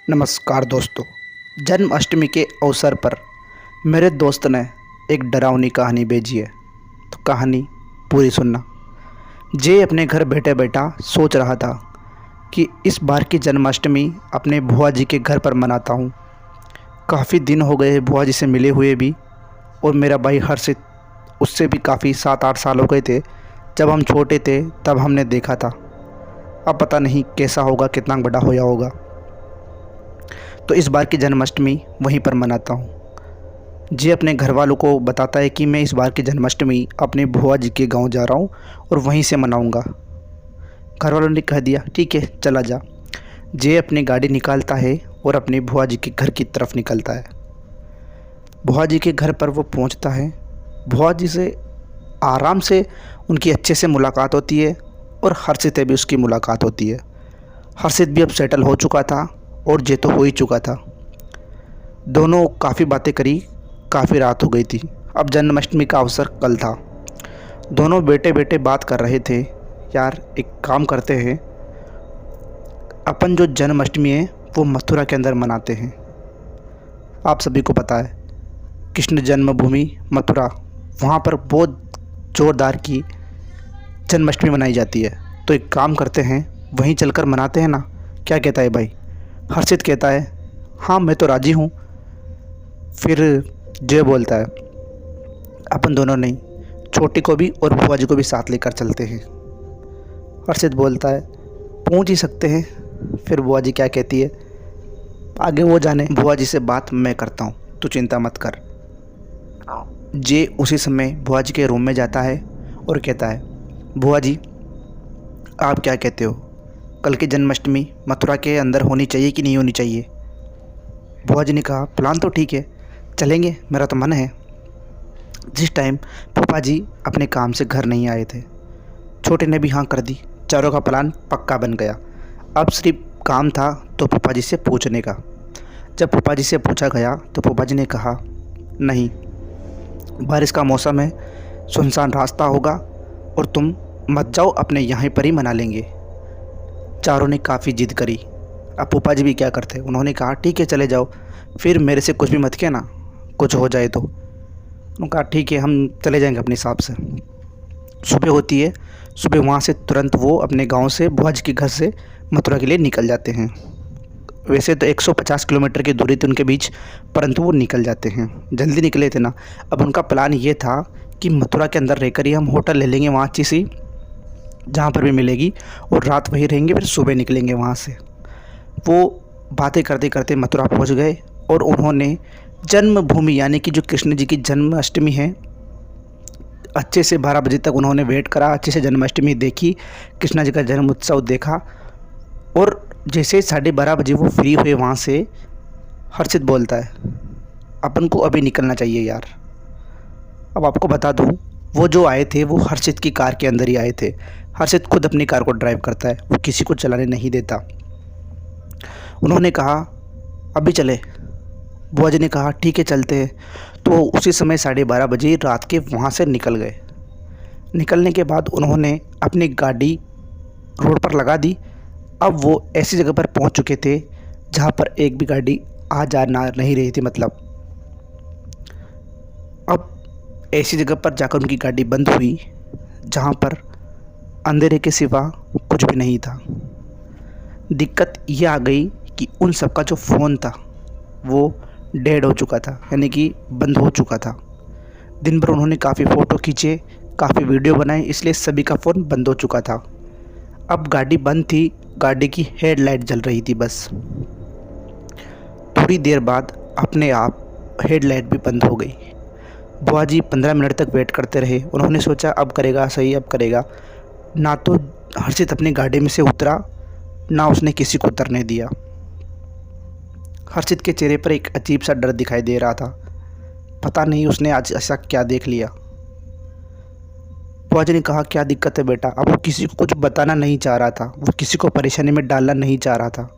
नमस्कार दोस्तों। जन्माष्टमी के अवसर पर मेरे दोस्त ने एक डरावनी कहानी भेजी है। तो कहानी पूरी सुनना। जे अपने घर बैठे बैठा सोच रहा था कि इस बार की जन्माष्टमी अपने बुआ जी के घर पर मनाता हूँ। काफ़ी दिन हो गए बुआ जी से मिले हुए भी, और मेरा भाई हर्षित, उससे भी काफ़ी 7-8 साल हो गए थे। जब हम छोटे थे तब हमने देखा था। अब पता नहीं कैसा होगा, कितना बड़ा होया होगा। तो इस बार की जन्माष्टमी वहीं पर मनाता हूँ। जी अपने घर वालों को बताता है कि मैं इस बार की जन्माष्टमी अपने बुआ जी के गांव जा रहा हूँ और वहीं से मनाऊँगा। घर वालों ने कह दिया ठीक है चला जा। जे अपनी गाड़ी निकालता है और अपनी बुआ जी के घर की तरफ निकलता है। बुआ जी के घर पर वो पहुँचता है। बुआ जी से आराम से उनकी अच्छे से मुलाकात होती है और हर्षित से भी उसकी मुलाकात होती है। हर्षित भी अब सेटल हो चुका था और जे तो हो ही चुका था। दोनों काफ़ी बातें करी, काफ़ी रात हो गई थी। अब जन्माष्टमी का अवसर कल था। दोनों बैठे बैठे बात कर रहे थे, यार एक काम करते हैं, अपन जो जन्माष्टमी है वो मथुरा के अंदर मनाते हैं। आप सभी को पता है कृष्ण जन्मभूमि मथुरा, वहाँ पर बहुत ज़ोरदार की जन्माष्टमी मनाई जाती है। तो एक काम करते हैं, वहीं चलकर मनाते हैं ना, क्या कहता है भाई? हर्षित कहता है हाँ मैं तो राज़ी हूँ। फिर जय बोलता है अपन दोनों नहीं, छोटी को भी और बुआ जी को भी साथ लेकर चलते हैं। हर्षित बोलता है पहुँच ही सकते हैं। फिर बुआ जी क्या कहती है आगे वो जाने, बुआ जी से बात मैं करता हूँ, तू चिंता मत कर। जे उसी समय बुआ जी के रूम में जाता है और कहता है बुआ जी आप क्या कहते हो, कल की जन्माष्टमी मथुरा के अंदर होनी चाहिए कि नहीं होनी चाहिए? बुआ जी ने कहा प्लान तो ठीक है, चलेंगे, मेरा तो मन है। जिस टाइम पापा जी अपने काम से घर नहीं आए थे, छोटे ने भी हाँ कर दी। चारों का प्लान पक्का बन गया। अब सिर्फ काम था तो पापा जी से पूछने का। जब पापा जी से पूछा गया तो पापा जी ने कहा नहीं, बारिश का मौसम है, सुनसान रास्ता होगा और तुम मत जाओ, अपने यहाँ पर ही मना लेंगे। चारों ने काफ़ी जिद करी। अब पापा जी भी क्या करते, उन्होंने कहा ठीक है चले जाओ, फिर मेरे से कुछ भी मत कहना, कुछ हो जाए तो। उन्होंने कहा ठीक है हम चले जाएंगे अपने हिसाब से। सुबह होती है, सुबह वहाँ से तुरंत वो अपने गांव से बुआ जी के घर से मथुरा के लिए निकल जाते हैं। वैसे तो 150 किलोमीटर की दूरी थी उनके बीच, परंतु वो निकल जाते हैं, जल्दी निकले थे ना। अब उनका प्लान ये था कि मथुरा के अंदर रहकर ही हम होटल ले लेंगे वहाँ अच्छी सी, जहाँ पर भी मिलेगी, और रात वहीं रहेंगे, फिर सुबह निकलेंगे वहाँ से। वो बातें करते करते मथुरा पहुँच गए और उन्होंने जन्मभूमि यानी कि जो कृष्ण जी की जन्माष्टमी है, अच्छे से 12 बजे तक उन्होंने वेट करा, अच्छे से जन्माष्टमी देखी, कृष्णा जी का जन्म उत्सव देखा। और जैसे 12:30 बजे वो फ्री हुए वहाँ से, हर्षित बोलता है अपन को अभी निकलना चाहिए यार। अब आपको बता दूँ, वो जो आए थे वो हर्षित की कार के अंदर ही आए थे। हर्षित खुद अपनी कार को ड्राइव करता है, वो किसी को चलाने नहीं देता। उन्होंने कहा अभी चले। बुआ जी ने कहा ठीक है चलते हैं। तो उसी समय 12:30 बजे रात के वहाँ से निकल गए। निकलने के बाद उन्होंने अपनी गाड़ी रोड पर लगा दी। अब वो ऐसी जगह पर पहुँच चुके थे जहाँ पर एक भी गाड़ी आ जा ना नहीं रही थी। मतलब अब ऐसी जगह पर जाकर उनकी गाड़ी बंद हुई जहाँ पर अंधेरे के सिवा कुछ भी नहीं था। दिक्कत ये आ गई कि उन सब का जो फ़ोन था वो डेड हो चुका था, यानी कि बंद हो चुका था। दिन भर उन्होंने काफ़ी फ़ोटो खींचे, काफ़ी वीडियो बनाए, इसलिए सभी का फ़ोन बंद हो चुका था। अब गाड़ी बंद थी, गाड़ी की हेडलाइट जल रही थी बस। थोड़ी देर बाद अपने आप हेडलाइट भी बंद हो गई। बुआ जी 15 मिनट तक वेट करते रहे। उन्होंने सोचा अब करेगा सही, अब करेगा। ना तो हर्षित अपनी गाड़ी में से उतरा, ना उसने किसी को उतरने दिया। हर्षित के चेहरे पर एक अजीब सा डर दिखाई दे रहा था। पता नहीं उसने आज ऐसा क्या देख लिया। बुआ जी ने कहा क्या दिक्कत है बेटा? अब वो किसी को कुछ बताना नहीं चाह रहा था, वो किसी को परेशानी में डालना नहीं चाह रहा था।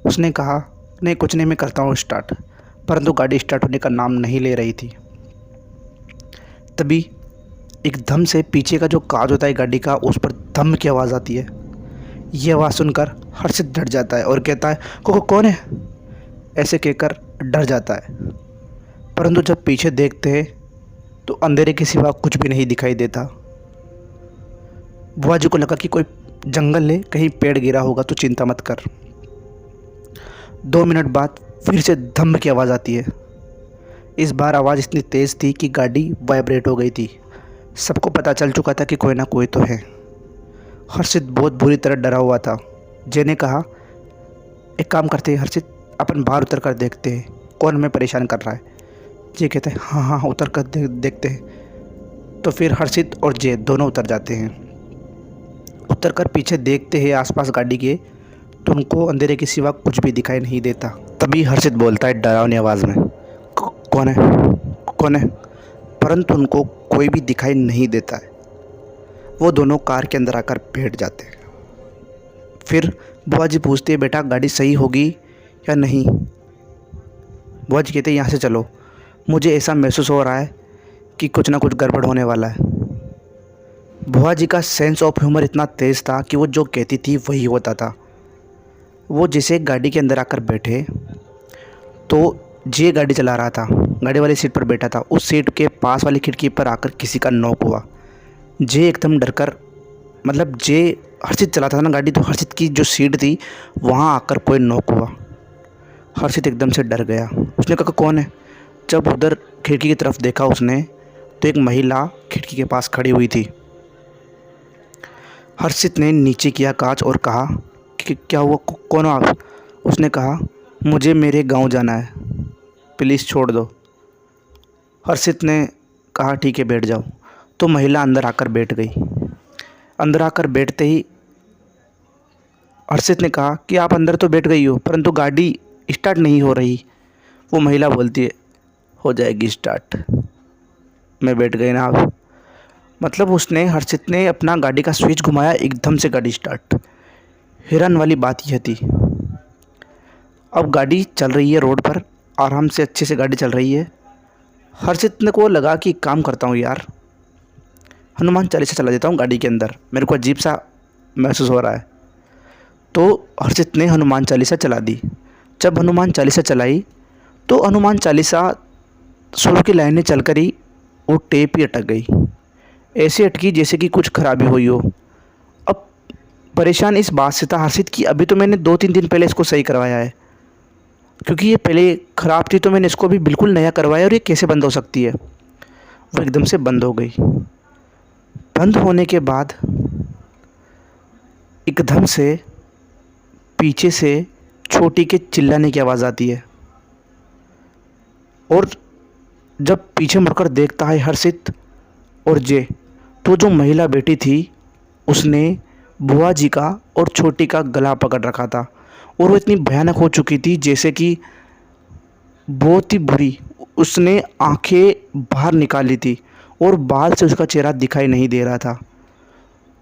उसने कहा नहीं कुछ नहीं, मैं करता हूँ स्टार्ट। परंतु गाड़ी स्टार्ट होने का नाम नहीं ले रही थी। तभी एकदम से पीछे का जो कांच होता है गाड़ी का, उस पर धम की आवाज़ आती है। ये आवाज़ सुनकर हर्षित डर जाता है और कहता है कौन है, ऐसे कहकर डर जाता है। परंतु जब पीछे देखते हैं तो अंधेरे के सिवा कुछ भी नहीं दिखाई देता। बुआ जी को लगा कि कोई जंगल है, कहीं पेड़ गिरा होगा, तो चिंता मत कर। 2 मिनट बाद फिर से धम्म की आवाज़ आती है। इस बार आवाज़ इतनी तेज़ थी कि गाड़ी वाइब्रेट हो गई थी। सबको पता चल चुका था कि कोई ना कोई तो है। हर्षित बहुत बुरी तरह डरा हुआ था। जय ने कहा, एक काम करते हैं हर्षित, अपन बाहर उतर कर देखते हैं कौन हमें परेशान कर रहा है। जय कहते हैं हाँ उतर कर देखते हैं। तो फिर हर्षित और जय दोनों उतर जाते हैं। उतर कर पीछे देखते हैं आसपास गाड़ी के, तो उनको अंधेरे के सिवा कुछ भी दिखाई नहीं देता। तभी हर्षित बोलता है डरावनी आवाज़ में, कौन है कौन है, परंतु उनको कोई भी दिखाई नहीं देता है। वो दोनों कार के अंदर आकर बैठ जाते हैं। फिर बुआ जी पूछती है, बेटा गाड़ी सही होगी या नहीं। बुआ जी कहते हैं यहाँ से चलो, मुझे ऐसा महसूस हो रहा है कि कुछ ना कुछ गड़बड़ होने वाला है। बुआ जी का सेंस ऑफ ह्यूमर इतना तेज़ था कि वो जो कहती थी वही होता था। वो जैसे गाड़ी के अंदर आकर बैठे तो जे गाड़ी चला रहा था, गाड़ी वाली सीट पर बैठा था, उस सीट के पास वाली खिड़की पर आकर किसी का नॉक हुआ। जे एकदम डरकर, मतलब जे हर्षित चलाता था ना गाड़ी, तो हर्षित की जो सीट थी वहाँ आकर कोई नॉक हुआ। हर्षित एकदम से डर गया। उसने कहा कौन है। जब उधर खिड़की की तरफ देखा उसने, तो एक महिला खिड़की के पास खड़ी हुई थी। हर्षित ने नीचे किया कांच और कहा कि क्या हुआ, कौन हो आप। उसने कहा, मुझे मेरे गांव जाना है, प्लीज़ छोड़ दो। हर्षित ने कहा ठीक है बैठ जाओ। तो महिला अंदर आकर बैठ गई। अंदर आकर बैठते ही हर्षित ने कहा कि आप अंदर तो बैठ गई हो, परंतु गाड़ी स्टार्ट नहीं हो रही। वो महिला बोलती है, हो जाएगी स्टार्ट, मैं बैठ गई ना अब। मतलब उसने, हर्षित ने अपना गाड़ी का स्विच घुमाया, एकदम से गाड़ी स्टार्ट। हैरान वाली बात यह थी। अब गाड़ी चल रही है रोड पर, आराम से अच्छे से गाड़ी चल रही है। हर्षित ने को लगा कि काम करता हूँ यार, हनुमान चालीसा चला देता हूँ गाड़ी के अंदर, मेरे को अजीब सा महसूस हो रहा है। तो हर्षित ने हनुमान चालीसा चला दी। जब हनुमान चालीसा चलाई तो हनुमान चालीसा शुरू की लाइनें चलकर ही वो टेप ही अटक गई। ऐसे अटकी जैसे कि कुछ खराबी हुई हो। अब परेशान इस बात से था हर्षित कि अभी तो मैंने 2-3 दिन पहले इसको सही करवाया है, क्योंकि ये पहले ख़राब थी, तो मैंने इसको भी बिल्कुल नया करवाया और ये कैसे बंद हो सकती है। वो एकदम से बंद हो गई। बंद होने के बाद एकदम से पीछे से छोटी के चिल्लाने की आवाज़ आती है। और जब पीछे मुड़कर देखता है हर्षित और जे, तो जो महिला बेटी थी उसने बुआ जी का और छोटी का गला पकड़ रखा था। और वो इतनी भयानक हो चुकी थी जैसे कि बहुत ही बुरी। उसने आंखें बाहर निकाली थी और बाल से उसका चेहरा दिखाई नहीं दे रहा था।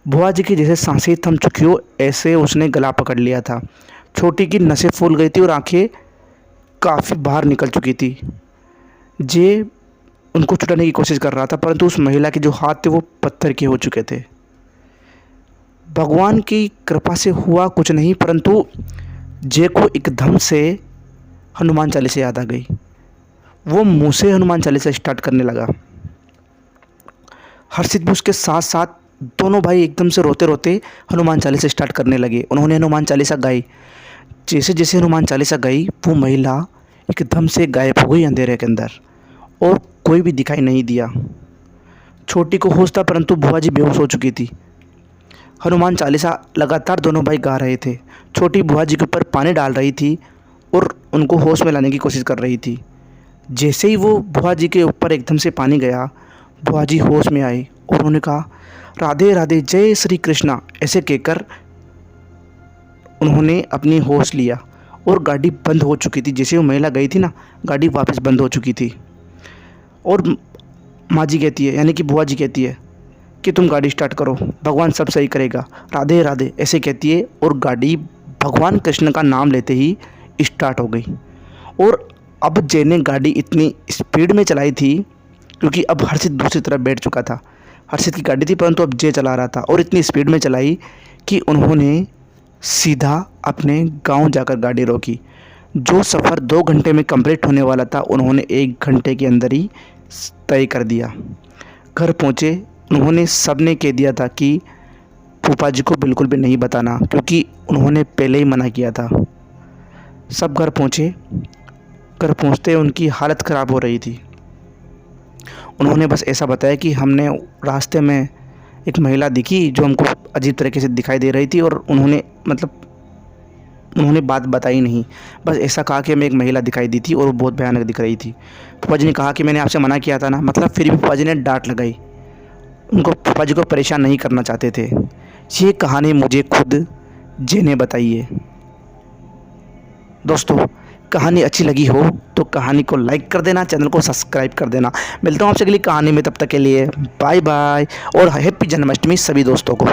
बुआ जी की जैसे सांसें थम चुकी हो, ऐसे उसने गला पकड़ लिया था। छोटी की नसें फूल गई थी और आंखें काफ़ी बाहर निकल चुकी थी। जे उनको छुड़ाने की कोशिश कर रहा था, परंतु उस महिला के जो हाथ थे वो पत्थर के हो चुके थे। भगवान की कृपा से हुआ कुछ नहीं, परंतु जे को एकदम से हनुमान चालीसा याद आ गई। वो मुंह से हनुमान चालीसा स्टार्ट करने लगा। हर्षित भी उसके साथ साथ, दोनों भाई एकदम से रोते रोते हनुमान चालीसा स्टार्ट करने लगे। उन्होंने हनुमान चालीसा गाई। जैसे जैसे हनुमान चालीसा गाई, वो महिला एकदम से गायब हो गई अंधेरे के अंदर और कोई भी दिखाई नहीं दिया। छोटी को होश था, परंतु बुआ जी बेहोश हो चुकी थी। हनुमान चालीसा लगातार दोनों भाई गा रहे थे। छोटी बुआ जी के ऊपर पानी डाल रही थी और उनको होश में लाने की कोशिश कर रही थी। जैसे ही वो बुआ जी के ऊपर एकदम से पानी गया, बुआ जी होश में आई और उन्होंने कहा, राधे राधे, जय श्री कृष्णा, ऐसे कहकर उन्होंने अपनी होश लिया और गाड़ी बंद हो चुकी थी। जैसे वो महिला गई थी ना, गाड़ी वापस बंद हो चुकी थी। और माँ जी कहती है, यानी कि बुआ जी कहती है कि तुम गाड़ी स्टार्ट करो, भगवान सब सही करेगा, राधे राधे, ऐसे कहती है। और गाड़ी भगवान कृष्ण का नाम लेते ही स्टार्ट हो गई। और अब जय ने गाड़ी इतनी स्पीड में चलाई थी, क्योंकि अब हर्षित दूसरी तरफ बैठ चुका था। हर्षित की गाड़ी थी, परंतु अब जय चला रहा था, और इतनी स्पीड में चलाई कि उन्होंने सीधा अपने गांव जाकर गाड़ी रोकी। जो सफ़र 2 घंटे में कंप्लीट होने वाला था उन्होंने 1 घंटे के अंदर ही तय कर दिया। घर पहुँचे, उन्होंने सबने कह दिया था कि फूफा जी को बिल्कुल भी नहीं बताना, क्योंकि उन्होंने पहले ही मना किया था। सब घर पहुँचे। घर पहुँचते उनकी हालत ख़राब हो रही थी। उन्होंने बस ऐसा बताया कि हमने रास्ते में एक महिला दिखी जो हमको अजीब तरीके से दिखाई दे रही थी, और उन्होंने बात बताई नहीं। बस ऐसा कहा कि हमें एक महिला दिखाई दी थी और वो बहुत भयानक दिख रही थी। फूफा जी ने कहा कि मैंने आपसे मना किया था ना, मतलब फिर भी फूफा जी ने डांट लगाई। उनको फूफा जी को परेशान नहीं करना चाहते थे। ये कहानी मुझे खुद जे ने बताई है। दोस्तों, कहानी अच्छी लगी हो तो कहानी को लाइक कर देना, चैनल को सब्सक्राइब कर देना। मिलता हूँ आपसे अगली कहानी में, तब तक के लिए बाय बाय और हैप्पी जन्माष्टमी सभी दोस्तों को।